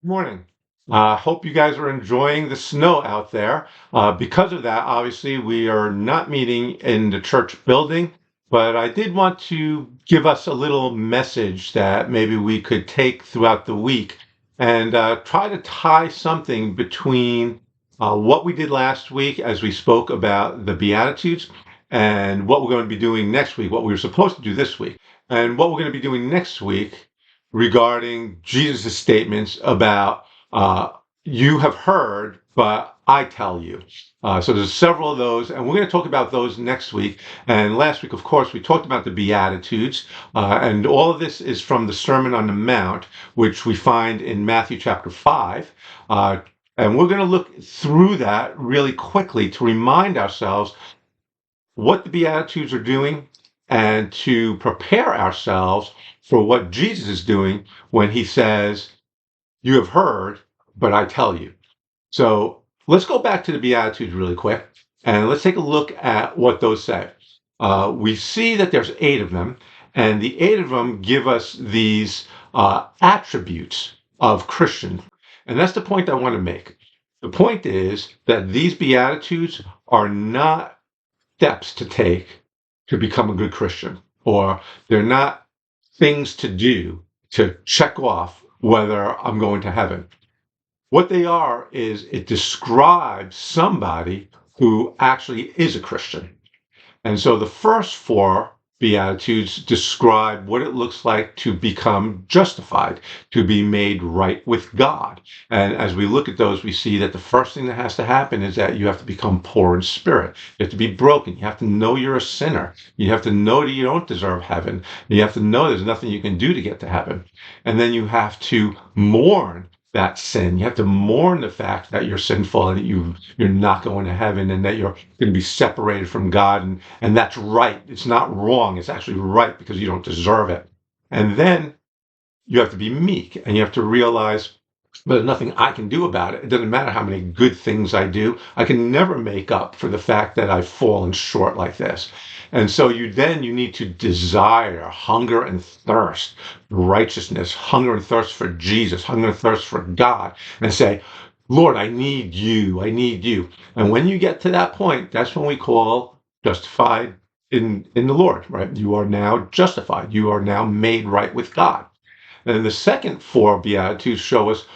Morning. Hope you guys are enjoying the snow out there. Because of that, obviously, we are not meeting in the church building, but I did want to give us a little message that maybe we could take throughout the week and try to tie something between what we did last week as we spoke about the Beatitudes and what we're going to be doing next week, what we were supposed to do this week, and what we're going to be doing next week regarding Jesus' statements about you have heard, but I tell you. So there's several of those, and we're going to talk about those next week. And last week, of course, we talked about the Beatitudes, and all of this is from the Sermon on the Mount, which we find in Matthew chapter 5. And we're going to look through that really quickly to remind ourselves what the Beatitudes are doing and to prepare ourselves for what Jesus is doing when he says, you have heard, but I tell you. So let's go back to the Beatitudes really quick and let's take a look at what those say. We see that there's 8 of them, and the 8 of them give us these attributes of Christian. And that's the point I want to make. The point is that these Beatitudes are not steps to take to become a good Christian, or they're not things to do to check off whether I'm going to heaven. What they are is it describes somebody who actually is a Christian. And so the first 4 Beatitudes describe what it looks like to become justified, to be made right with God. And as we look at those, we see that the first thing that has to happen is that you have to become poor in spirit. You have to be broken. You have to know you're a sinner. You have to know that you don't deserve heaven. You have to know there's nothing you can do to get to heaven. And then you have to mourn that sin. You have to mourn the fact that you're sinful and that you're not going to heaven and that you're going to be separated from God. And that's right. It's not wrong. It's actually right because you don't deserve it. And then you have to be meek and you have to realize there's nothing I can do about it. It doesn't matter how many good things I do. I can never make up for the fact that I've fallen short like this. And so you need to desire, hunger and thirst, righteousness, hunger and thirst for Jesus, hunger and thirst for God, and say, Lord, I need you. I need you. And when you get to that point, that's when we call justified in the Lord, right? You are now justified. You are now made right with God. And the second 4 Beatitudes show us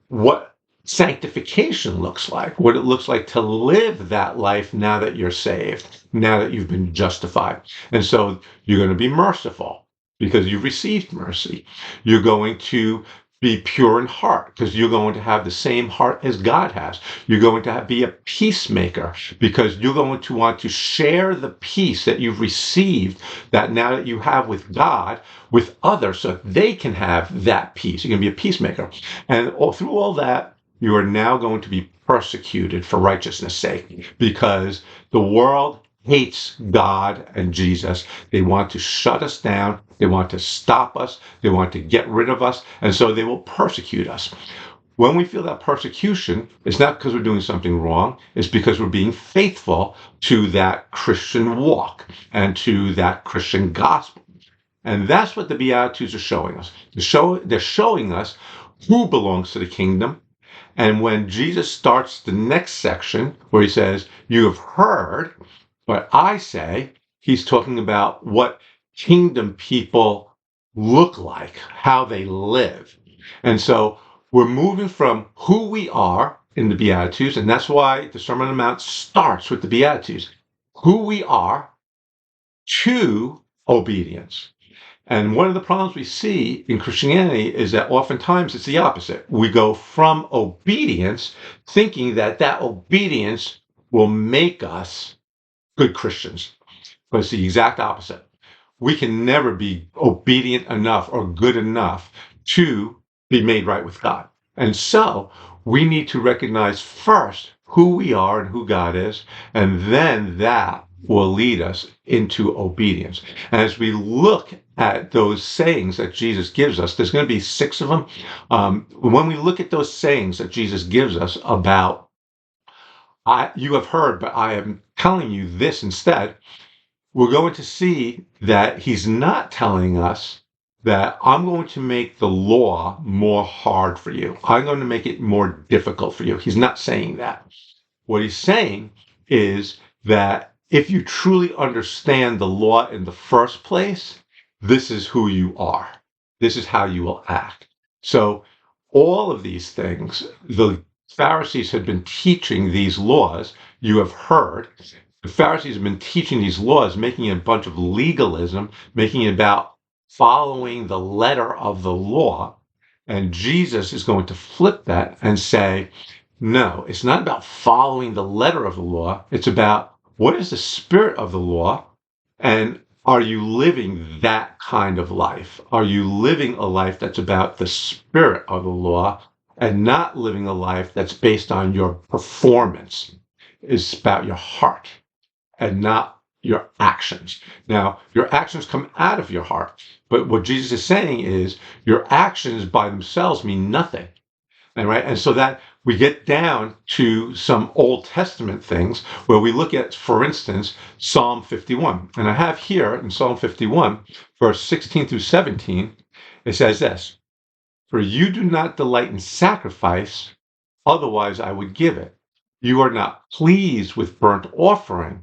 what sanctification looks like, what it looks like to live that life now that you're saved, now that you've been justified. And so you're going to be merciful because you've received mercy. You're going to be pure in heart because you're going to have the same heart as God has. You're going to be a peacemaker because you're going to want to share the peace that you've received, that now that you have with God, with others so they can have that peace. You're going to be a peacemaker. And through all that, you are now going to be persecuted for righteousness' sake because the world hates God and Jesus. They want to shut us down. They want to stop us. They want to get rid of us. And so they will persecute us. When we feel that persecution, it's not because we're doing something wrong. It's because we're being faithful to that Christian walk and to that Christian gospel. And that's what the Beatitudes are showing us. They're showing us who belongs to the kingdom. And when Jesus starts the next section where he says, you have heard what I say, he's talking about what kingdom people look like, how they live. And so we're moving from who we are in the Beatitudes, and that's why the Sermon on the Mount starts with the Beatitudes, who we are to obedience. And one of the problems we see in Christianity is that oftentimes it's the opposite. We go from obedience thinking that that obedience will make us good Christians. But it's the exact opposite. We can never be obedient enough or good enough to be made right with God. And so we need to recognize first who we are and who God is, and then that will lead us into obedience. And as we look at those sayings that Jesus gives us, there's going to be 6 of them. When we look at those sayings that Jesus gives us about, you have heard, but I am telling you this instead, we're going to see that he's not telling us that I'm going to make the law more hard for you. I'm going to make it more difficult for you. He's not saying that. What he's saying is that if you truly understand the law in the first place, this is who you are. This is how you will act. So, all of these things, the Pharisees had been teaching these laws. You have heard. The Pharisees have been teaching these laws, making it a bunch of legalism, making it about following the letter of the law. And Jesus is going to flip that and say, no, it's not about following the letter of the law. It's about what is the spirit of the law, and are you living that kind of life? Are you living a life that's about the spirit of the law and not living a life that's based on your performance? It's about your heart and not your actions. Now, your actions come out of your heart, but what Jesus is saying is your actions by themselves mean nothing. And right, and so that we get down to some Old Testament things where we look at, for instance, Psalm 51. And I have here in Psalm 51, verse 16 through 17, it says this: For you do not delight in sacrifice, otherwise I would give it. You are not pleased with burnt offering.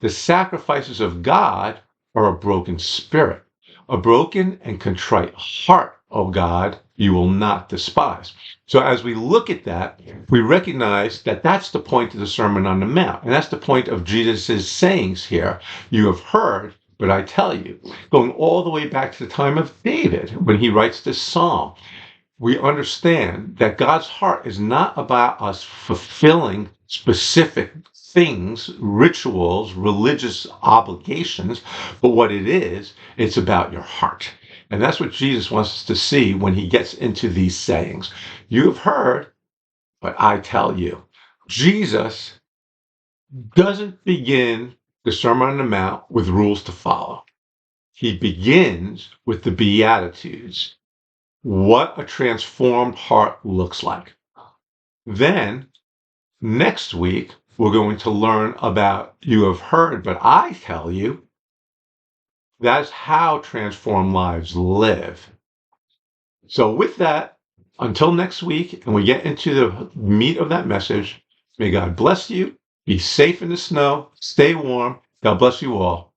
The sacrifices of God are a broken spirit, a broken and contrite heart, O God, you will not despise. So as we look at that, we recognize that that's the point of the Sermon on the Mount. And that's the point of Jesus' sayings here. You have heard, but I tell you, going all the way back to the time of David, when he writes this psalm, we understand that God's heart is not about us fulfilling specific things, rituals, religious obligations, but what it is, it's about your heart. And that's what Jesus wants us to see when he gets into these sayings. You have heard, but I tell you. Jesus doesn't begin the Sermon on the Mount with rules to follow. He begins with the Beatitudes, what a transformed heart looks like. Then, next week, we're going to learn about you have heard, but I tell you, that's how transformed lives live. So, with that, until next week, and we get into the meat of that message, may God bless you. Be safe in the snow. Stay warm. God bless you all.